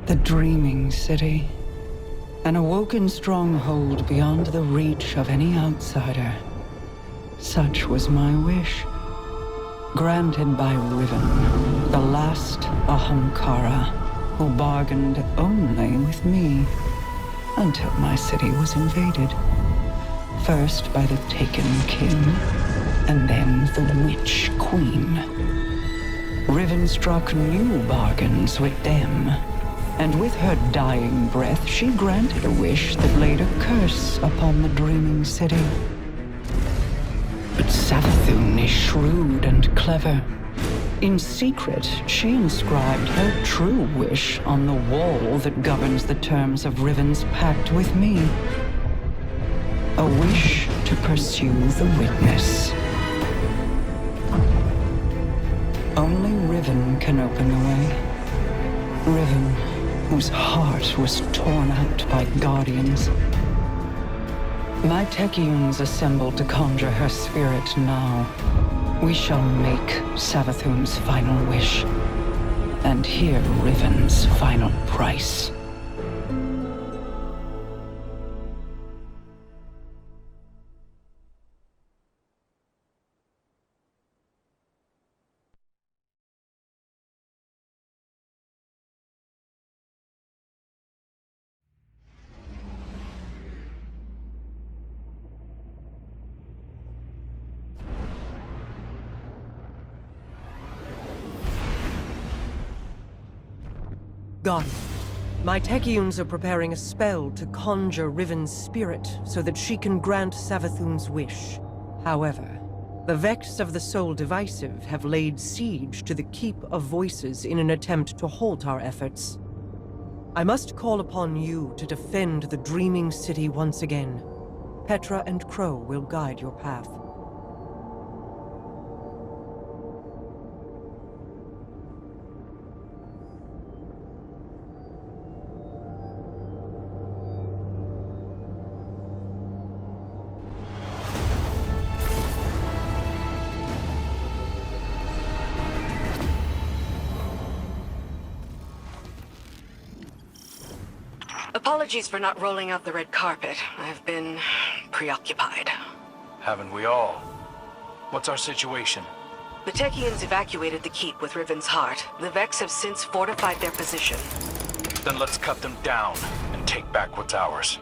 The dreaming city. An awoken stronghold beyond the reach of any outsider. Such was my wish. Granted by Riven, the last Ahamkara, who bargained only with me, until my city was invaded. First by the Taken King, and then the Witch Queen. Riven struck new bargains with them, and with her dying breath she granted a wish that laid a curse upon the dreaming city. But Savathun is shrewd and clever. In secret, she inscribed her true wish on the wall that governs the terms of Riven's pact with me. A wish to pursue the witness. Only Riven can open the way. Riven, whose heart was torn out by guardians. My Techeuns assembled to conjure her spirit now. We shall make Savathun's final wish, and hear Riven's final price. Got it. My Techeuns are preparing a spell to conjure Riven's spirit so that she can grant Savathun's wish. However, the Vex of the Soul Divisive have laid siege to the Keep of Voices in an attempt to halt our efforts. I must call upon you to defend the Dreaming City once again. Petra and Crow will guide your path. Apologies for not rolling out the red carpet. I've been preoccupied. Haven't we all? What's our situation? The Techeuns evacuated the keep with Riven's heart. The Vex have since fortified their position. Then let's cut them down and take back what's ours.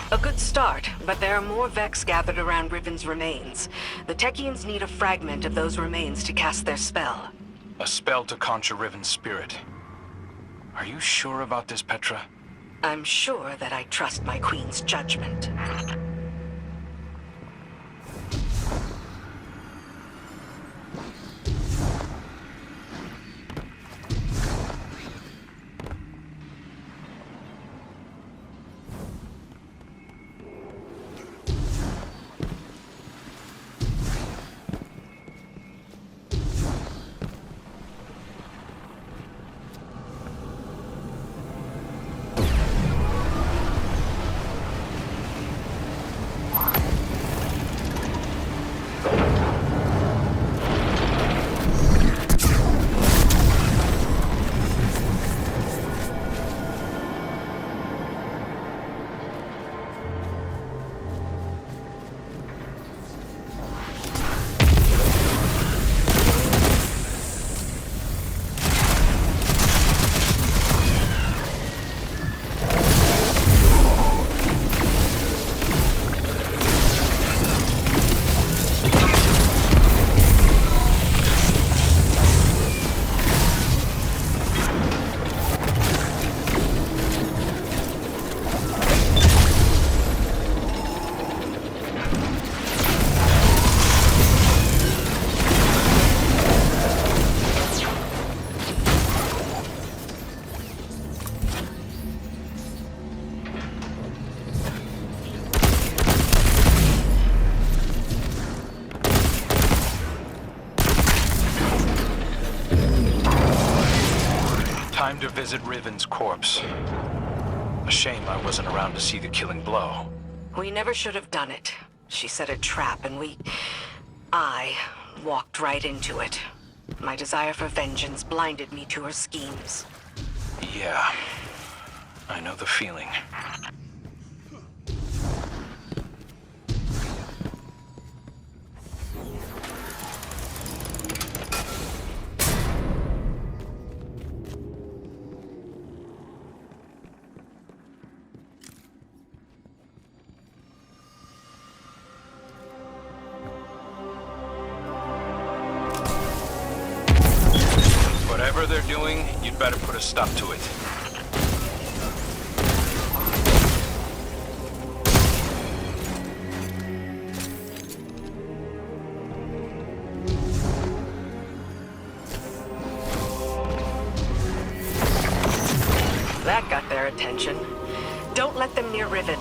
A good start, but there are more Vex gathered around Riven's remains. The Techeuns need a fragment of those remains to cast their spell. A spell to conjure Riven's spirit. Are you sure about this, Petra? I'm sure that I trust my queen's judgment. visit Riven's corpse. A shame I wasn't around to see the killing blow. We never should have done it. She set a trap and I walked right into it. My desire for vengeance blinded me to her schemes. Yeah, I know the feeling. Whatever they're doing, you'd better put a stop to it. That got their attention. Don't let them near Riven.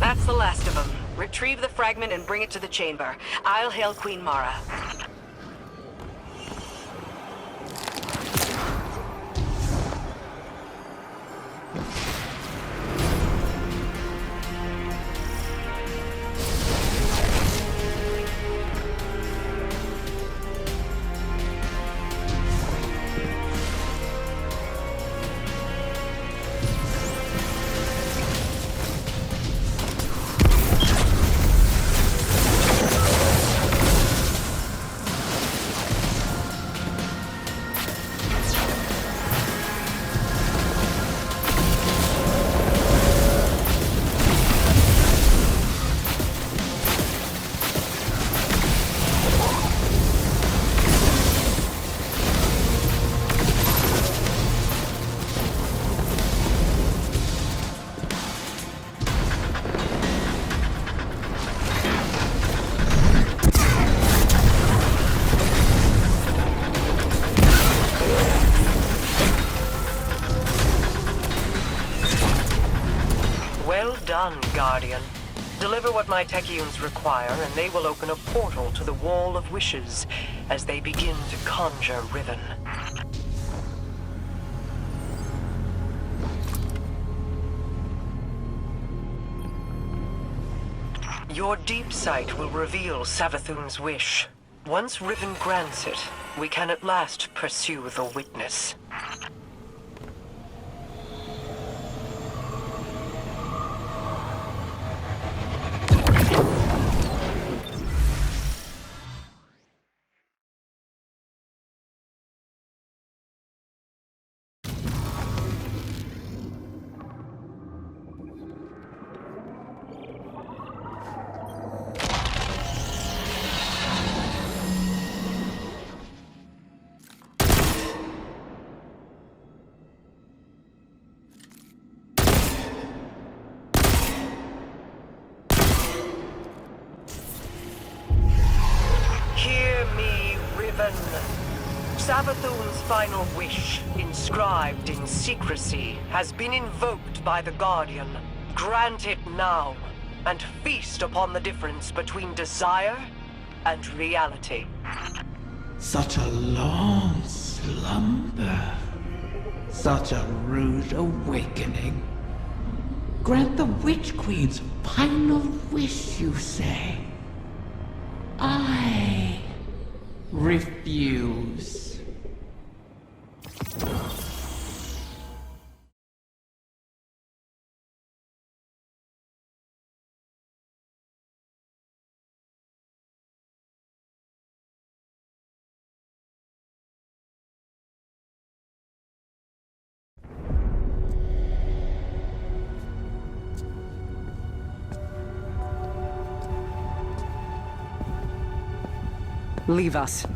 That's the last of them. Retrieve the fragment and bring it to the chamber. I'll hail Queen Mara. Well done, Guardian. Deliver what my Techeuns require, and they will open a portal to the Wall of Wishes as they begin to conjure Riven. Your deep sight will reveal Savathun's wish. Once Riven grants it, we can at last pursue the witness. Savathun's final wish, inscribed in secrecy, has been invoked by the Guardian. Grant it now, and feast upon the difference between desire and reality. Such a long slumber. Such a rude awakening. Grant the Witch Queen's final wish, you say? I refuse. Leave us.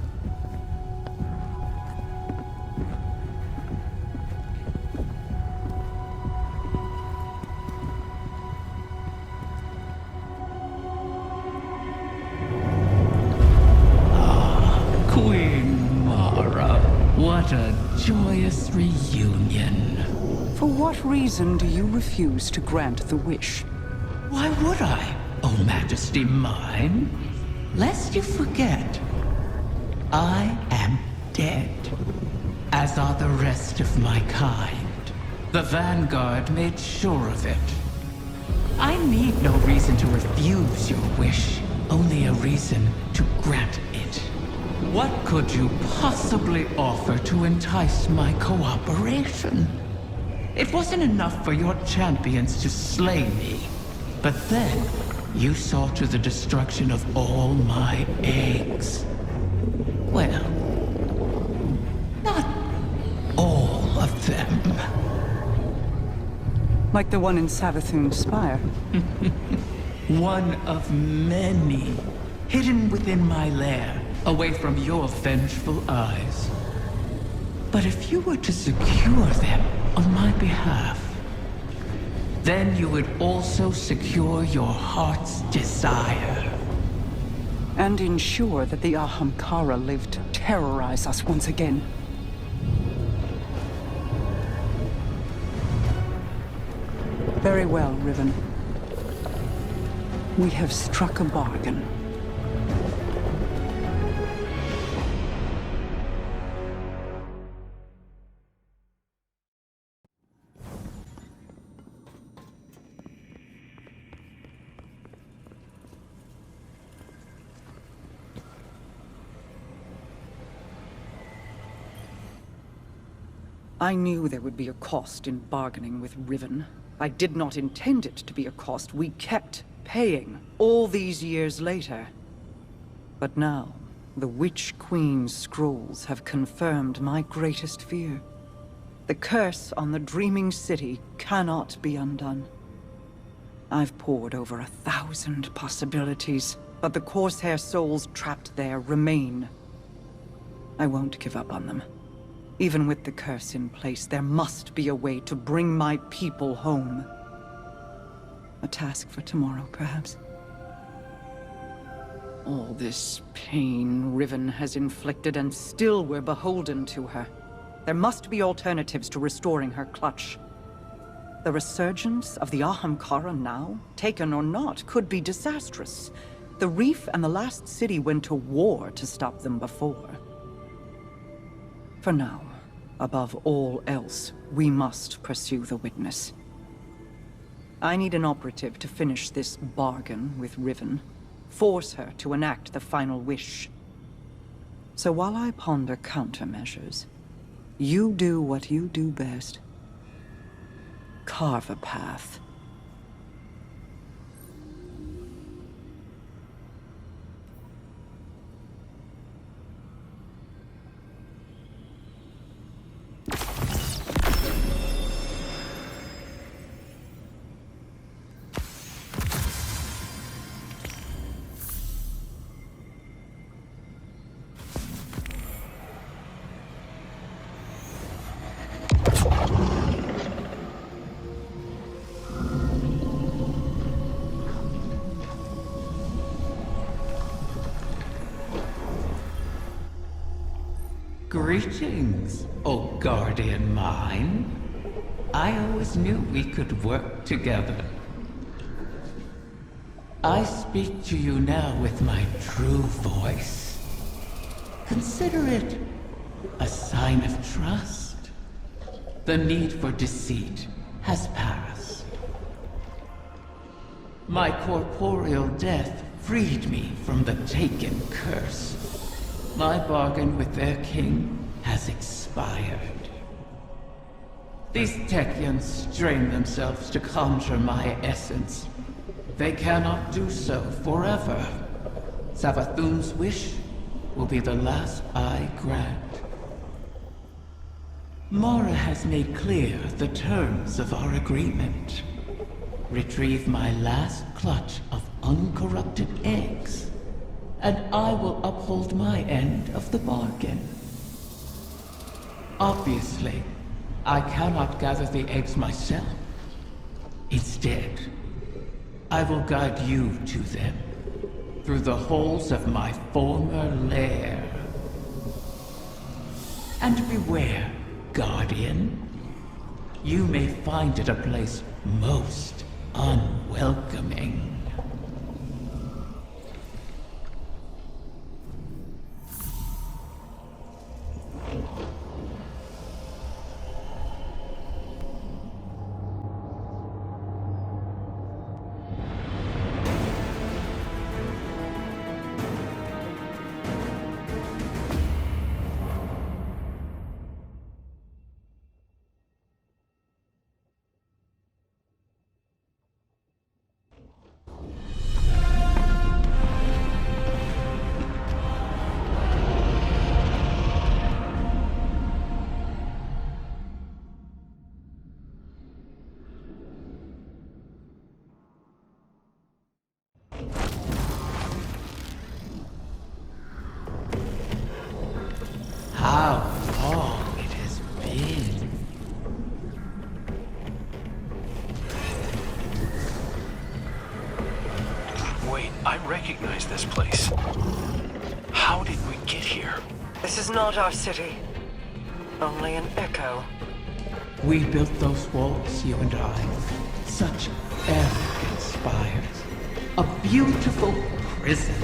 Queen Mara, what a joyous reunion. For what reason do you refuse to grant the wish? Why would I, O Majesty mine? Lest you forget, I am dead, as are the rest of my kind. The Vanguard made sure of it. I need no reason to refuse your wish, only a reason to grant it. What could you possibly offer to entice my cooperation? It wasn't enough for your champions to slay me, but then you saw to the destruction of all my eggs. Well, not all of them. Like the one in Savathun's spire. One of many, hidden within my lair, away from your vengeful eyes. But if you were to secure them on my behalf, then you would also secure your heart's desire. And ensure that the Ahamkara live to terrorize us once again. Very well, Riven. We have struck a bargain. I knew there would be a cost in bargaining with Riven. I did not intend it to be a cost we kept paying all these years later. But now, the Witch Queen's scrolls have confirmed my greatest fear. The curse on the Dreaming City cannot be undone. I've pored over 1,000 possibilities, but the Corsair souls trapped there remain. I won't give up on them. Even with the curse in place, there must be a way to bring my people home. A task for tomorrow, perhaps. All this pain Riven has inflicted, and still we're beholden to her. There must be alternatives to restoring her clutch. The resurgence of the Ahamkara now, taken or not, could be disastrous. The Reef and the last city went to war to stop them before. For now, above all else, we must pursue the witness. I need an operative to finish this bargain with Riven. Force her to enact the final wish. So while I ponder countermeasures, you do what you do best. Carve a path. Greetings, O guardian mine. I always knew we could work together. I speak to you now with my true voice. Consider it a sign of trust. The need for deceit has passed. My corporeal death freed me from the Taken curse. My bargain with their king has expired. These Techians strain themselves to conjure my essence. They cannot do so forever. Savathun's wish will be the last I grant. Mara has made clear the terms of our agreement. Retrieve my last clutch of uncorrupted eggs, and I will uphold my end of the bargain. Obviously, I cannot gather the eggs myself. Instead, I will guide you to them through the holes of my former lair. And beware, Guardian. You may find it a place most unwelcoming. How long it has been. Wait, I recognize this place. How did we get here? This is not our city. Only an echo. We built those walls, you and I. Such arrogant spires. A beautiful prison.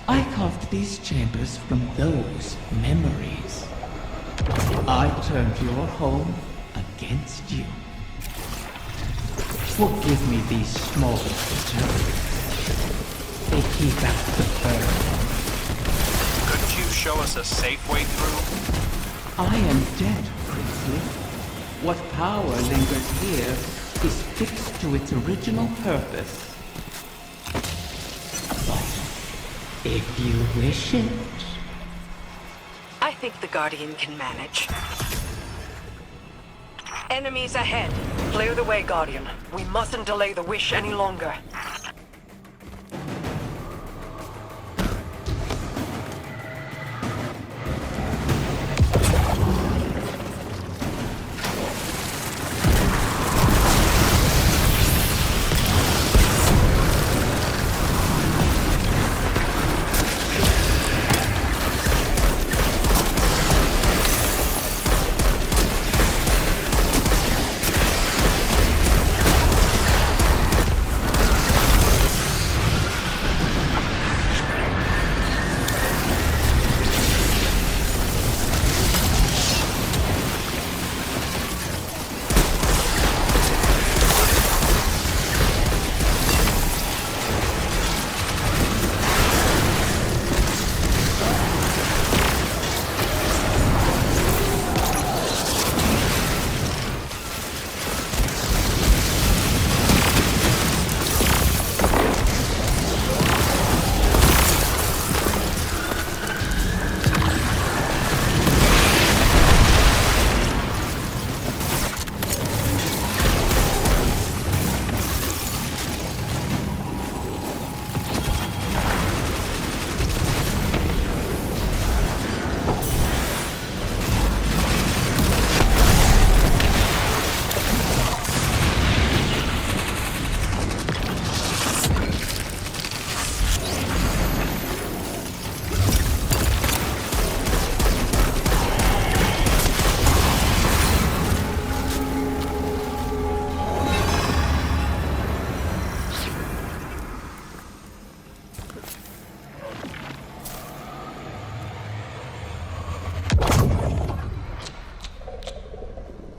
I carved these chambers from those memories. I turned your home against you. Forgive me these small deterrents. They keep out the burn. Couldn't you show us a safe way through? I am dead, Princely. What power lingers here is fixed to its original purpose. But if you wish it... I think the Guardian can manage. Enemies ahead. Clear the way, Guardian. We mustn't delay the wish any longer.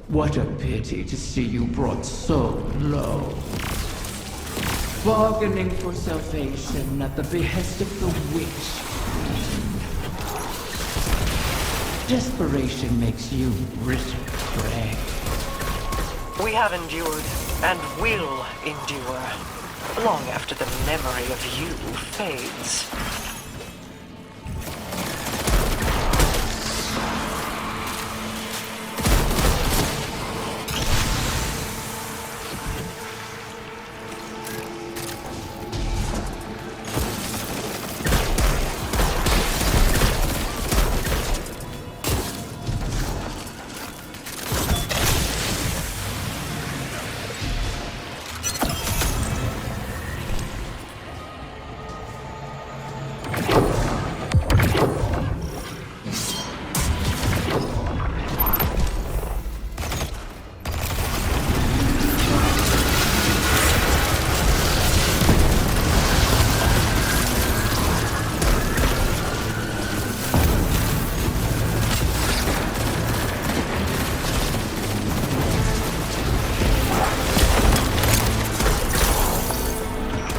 What a pity to see you brought so low. Bargaining for salvation at the behest of the witch. Desperation makes you brittle prey. We have endured, and will endure, long after the memory of you fades.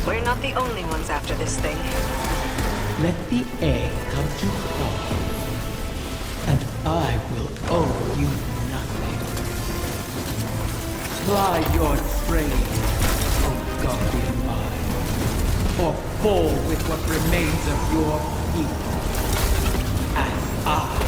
We're not the only ones after this thing. Let the egg come to fall, and I will owe you nothing. Ply your trade, O guardian mine, or fall with what remains of your people, as I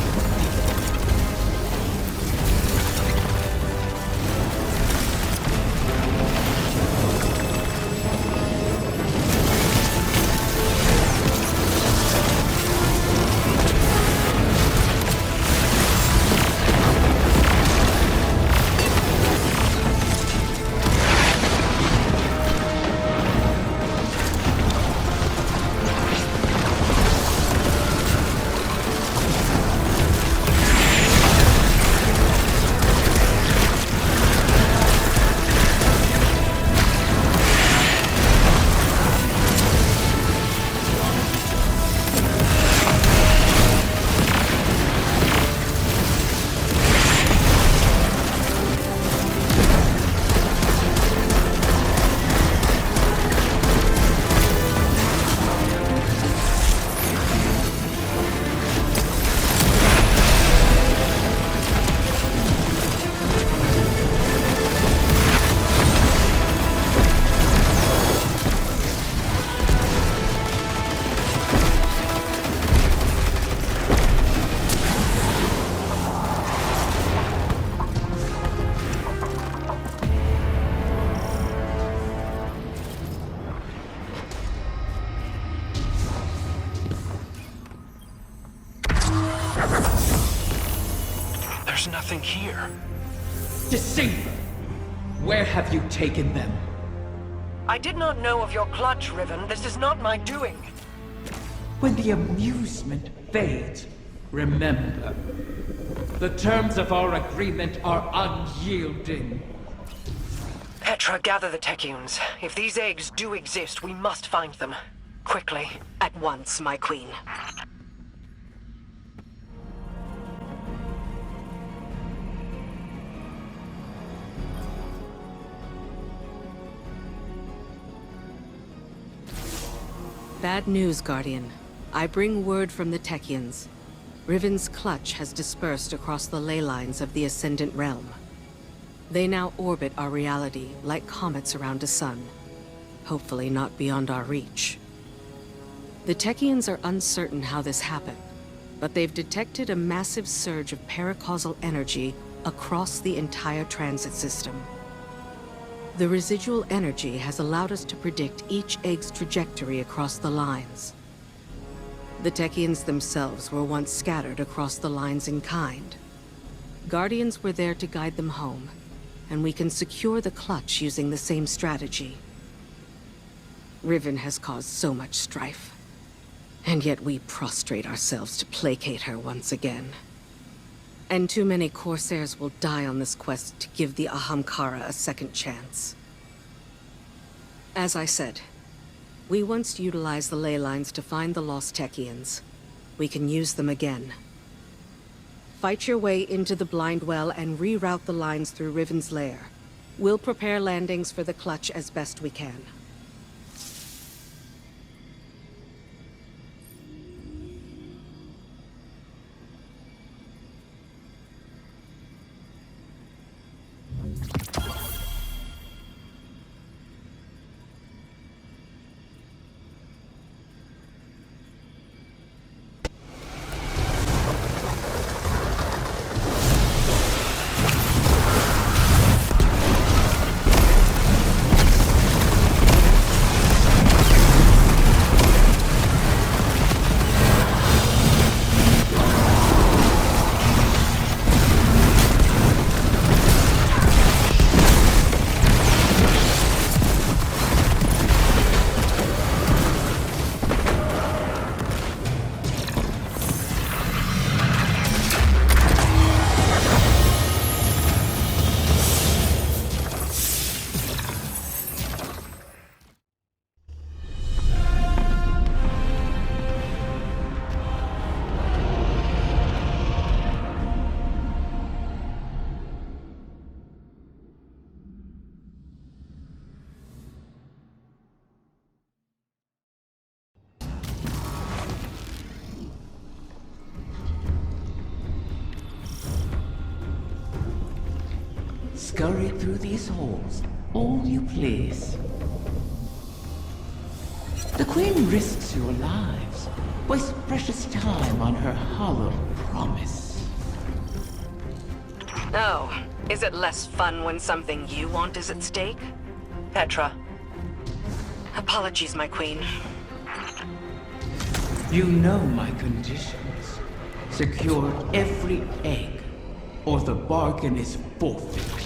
There's nothing here. Deceiver! Where have you taken them? I did not know of your clutch, Riven. This is not my doing. When the amusement fades, remember, the terms of our agreement are unyielding. Petra, gather the Techions. If these eggs do exist, we must find them. Quickly. At once, my queen. Bad news, Guardian. I bring word from the Techions. Riven's clutch has dispersed across the ley lines of the Ascendant Realm. They now orbit our reality like comets around a sun. Hopefully not beyond our reach. The Techions are uncertain how this happened, but they've detected a massive surge of paracausal energy across the entire transit system. The residual energy has allowed us to predict each egg's trajectory across the lines. The Techions themselves were once scattered across the lines in kind. Guardians were there to guide them home, and we can secure the clutch using the same strategy. Riven has caused so much strife, and yet we prostrate ourselves to placate her once again. And too many Corsairs will die on this quest to give the Ahamkara a second chance. As I said, we once utilized the ley lines to find the lost Techions. We can use them again. Fight your way into the Blind Well and reroute the lines through Riven's lair. We'll prepare landings for the clutch as best we can. scurry through these halls all you please. The Queen risks your lives, wastes precious time on her hollow promise. Oh, is it less fun when something you want is at stake? Petra. Apologies, my queen. You know my conditions. Secure every egg, or the bargain is forfeit.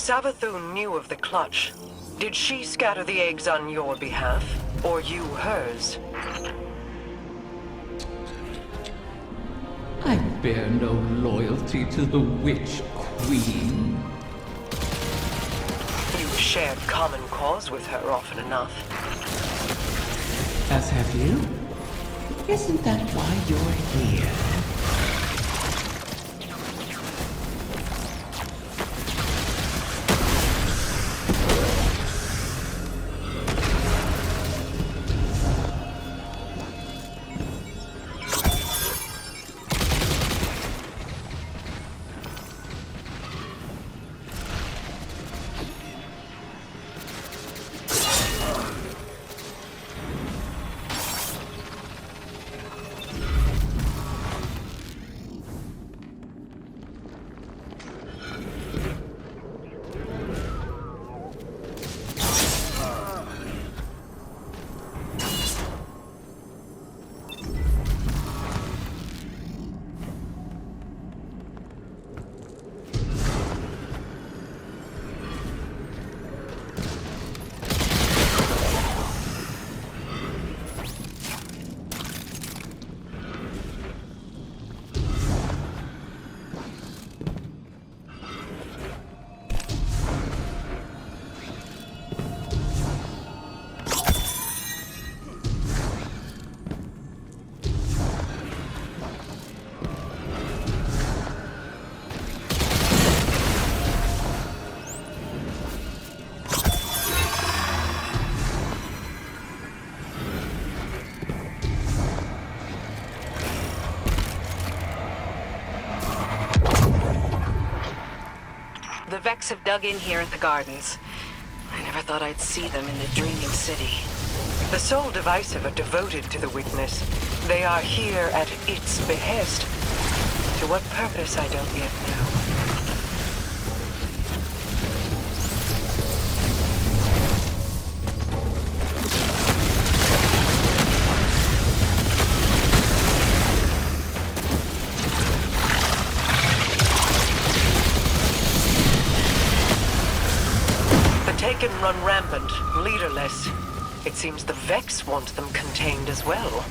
Savathun knew of the clutch. Did she scatter the eggs on your behalf, or you hers? I bear no loyalty to the Witch Queen. You've shared common cause with her often enough. As have you? Isn't that why you're here? The Vex have dug in here at the gardens. I never thought I'd see them in the dreaming city. The Soul Divisive are devoted to the witness. They are here at its behest. To what purpose, I don't yet know. Taken run rampant, leaderless. It seems the Vex want them contained as well.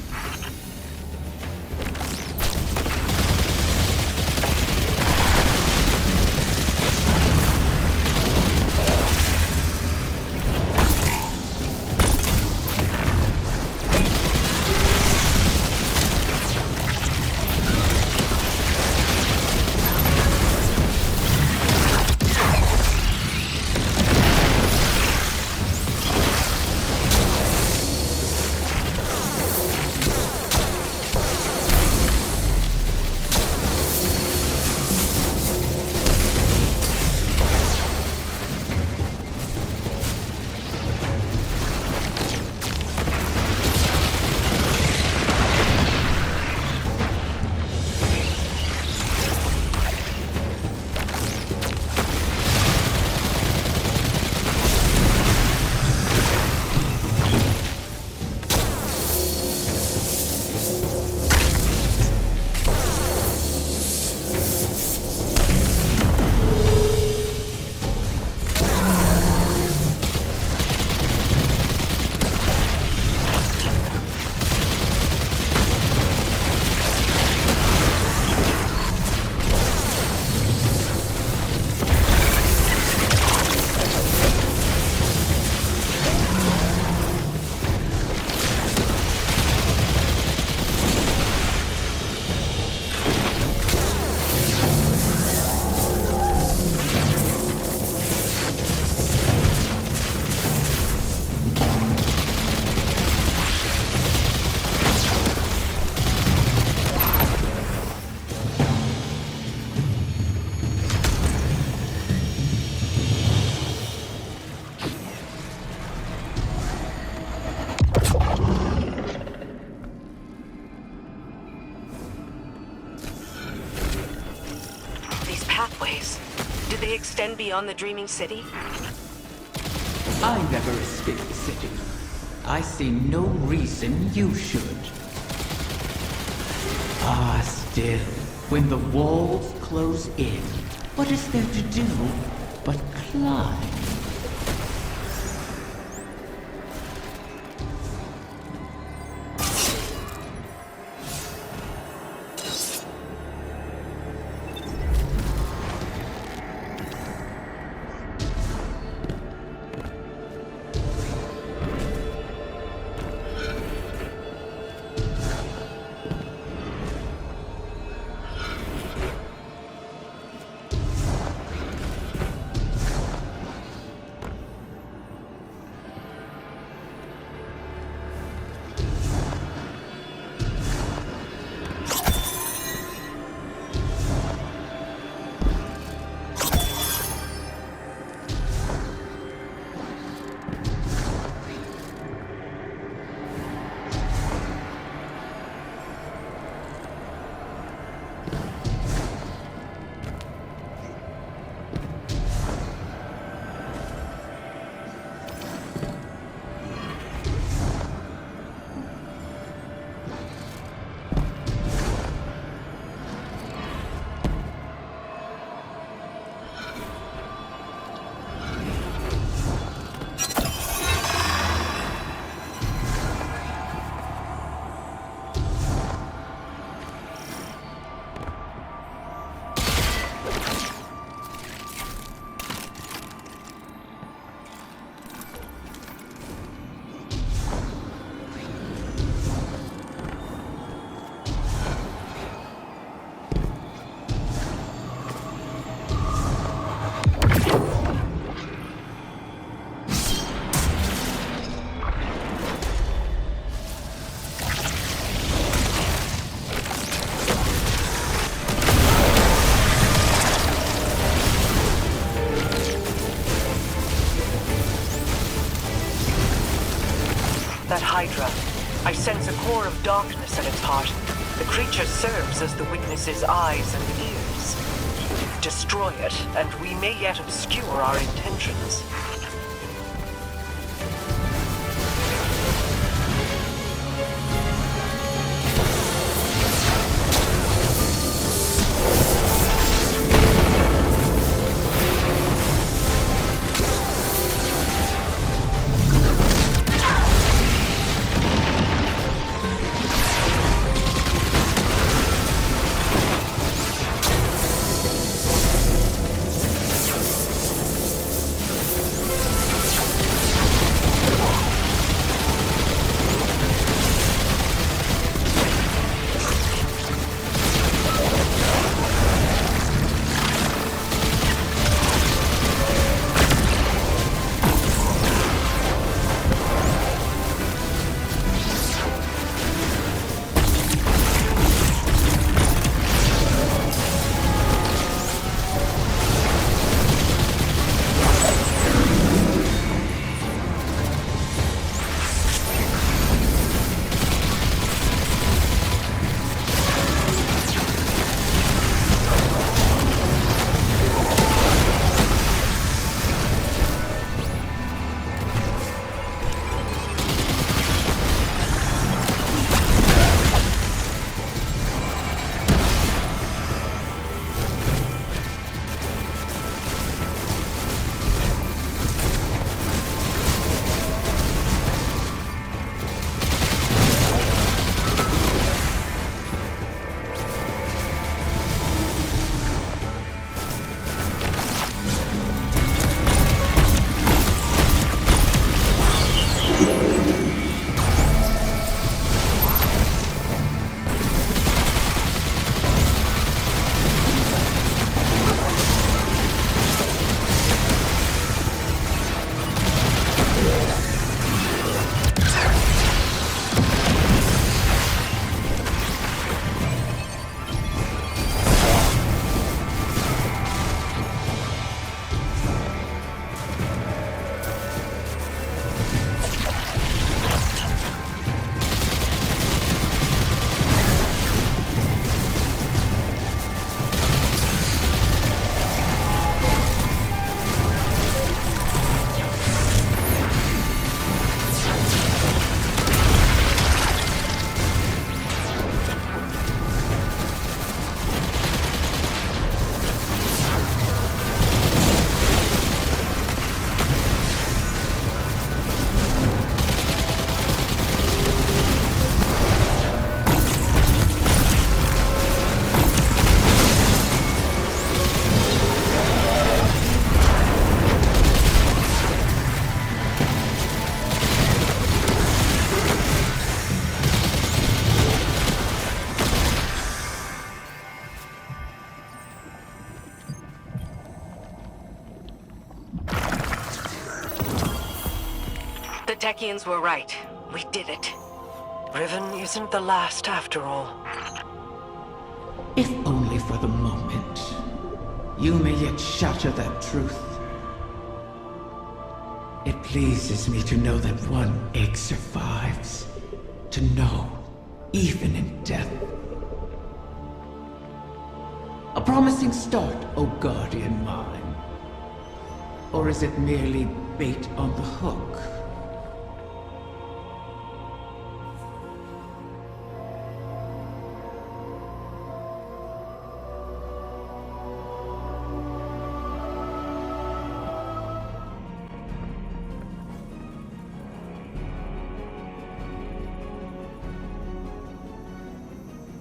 extend beyond the Dreaming City? I never escaped the city. I see no reason you should. Ah, still, when the walls close in, what is there to do but climb? That Hydra. I sense a core of darkness at its heart. The creature serves as the witness's eyes and ears. Destroy it, and we may yet obscure our intentions. The Techians were right. We did it. Riven isn't the last after all. If only for the moment. You may yet shatter that truth. It pleases me to know that one egg survives. To know, even in death. A promising start, O guardian mine. Or is it merely bait on the hook?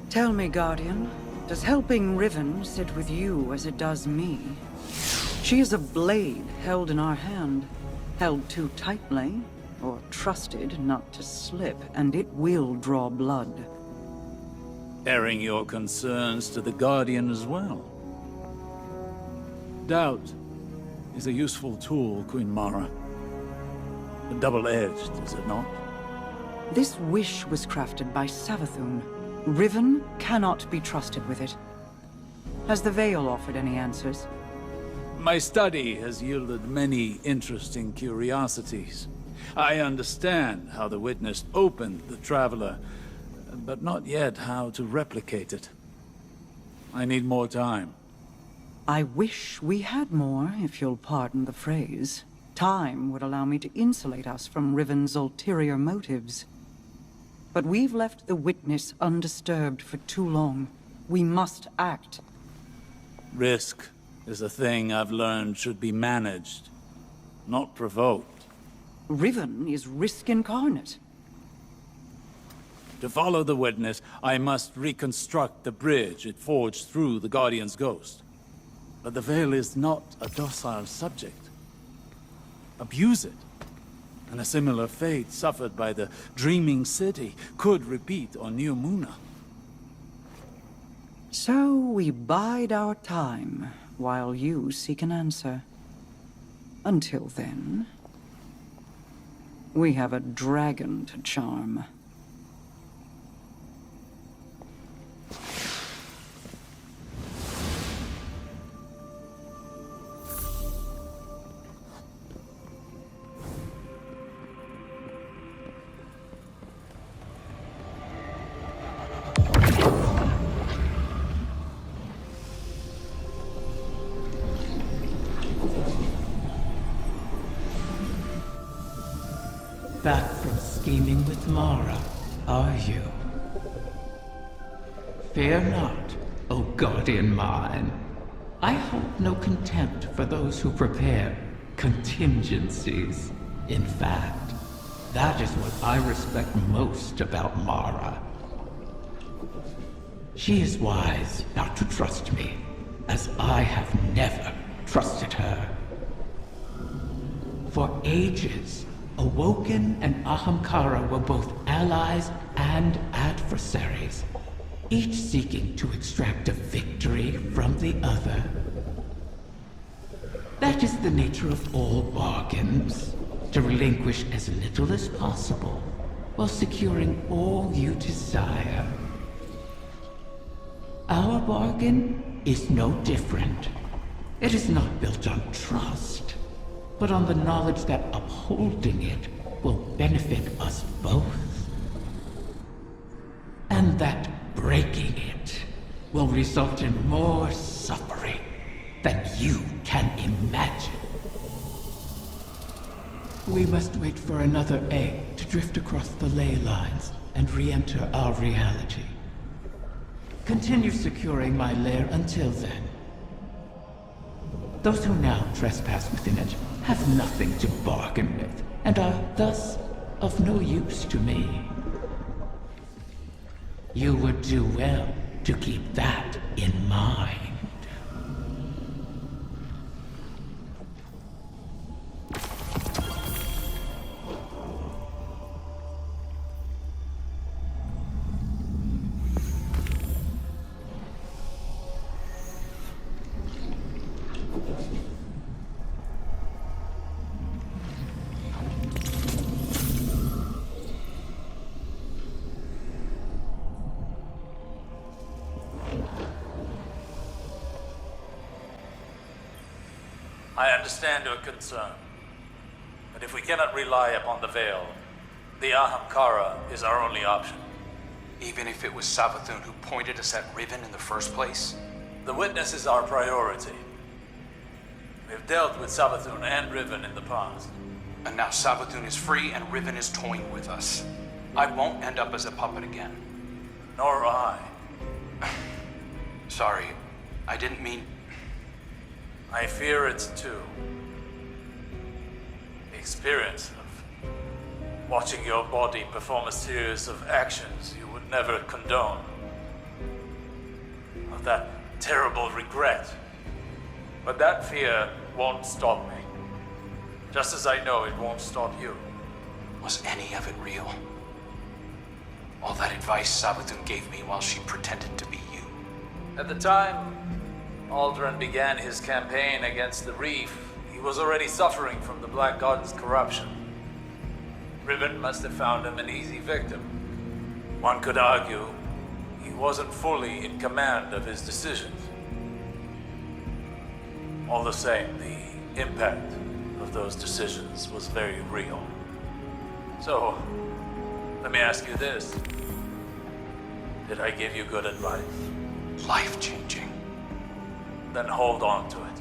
Tell me, Guardian, does helping Riven sit with you as it does me? She is a blade held in our hand, held too tightly, or trusted not to slip, and it will draw blood. Airing your concerns to the Guardian as well. Doubt is a useful tool, Queen Mara. Double-edged, is it not? This wish was crafted by Savathun. Riven cannot be trusted with it. Has the Veil offered any answers? My study has yielded many interesting curiosities. I understand how the Witness opened the Traveler, but not yet how to replicate it. I need more time. I wish we had more, if you'll pardon the phrase. Time would allow me to insulate us from Riven's ulterior motives. But we've left the Witness undisturbed for too long. We must act. Risk is a thing I've learned should be managed, not provoked. Riven is risk incarnate. To follow the Witness, I must reconstruct the bridge it forged through the Guardian's ghost. But the Veil is not a docile subject. Abuse it, and a similar fate suffered by the Dreaming City could repeat on New Muna. So we bide our time, while you seek an answer. Until then, we have a dragon to charm. Back from scheming with Mara, are you? Fear not, O guardian mine. I hold no contempt for those who prepare contingencies. In fact, that is what I respect most about Mara. She is wise not to trust me, as I have never trusted her. For ages, Awoken and Ahamkara were both allies and adversaries, each seeking to extract a victory from the other. That is the nature of all bargains, to relinquish as little as possible, while securing all you desire. Our bargain is no different. It is not built on trust, but on the knowledge that upholding it will benefit us both. And that breaking it will result in more suffering than you can imagine. We must wait for another egg to drift across the ley lines and re-enter our reality. Continue securing my lair until then. Those who now trespass within it have nothing to bargain with, and are thus of no use to me. You would do well to keep that in mind. I understand your concern. But if we cannot rely upon the Veil, the Ahamkara is our only option. Even if it was Savathun who pointed us at Riven in the first place? The witness is our priority. We've dealt with Savathun and Riven in the past. And now Savathun is free and Riven is toying with us. I won't end up as a puppet again. Nor I. Sorry, I didn't mean... I fear it too. The experience of watching your body perform a series of actions you would never condone. Of that terrible regret. But that fear won't stop me. Just as I know it won't stop you. Was any of it real? All that advice Savathun gave me while she pretended to be you. At the time Aldrin began his campaign against the Reef, he was already suffering from the Black Garden's corruption. Riven must have found him an easy victim. One could argue he wasn't fully in command of his decisions. All the same, the impact of those decisions was very real. So, let me ask you this. Did I give you good advice? Life-changing. Then hold on to it.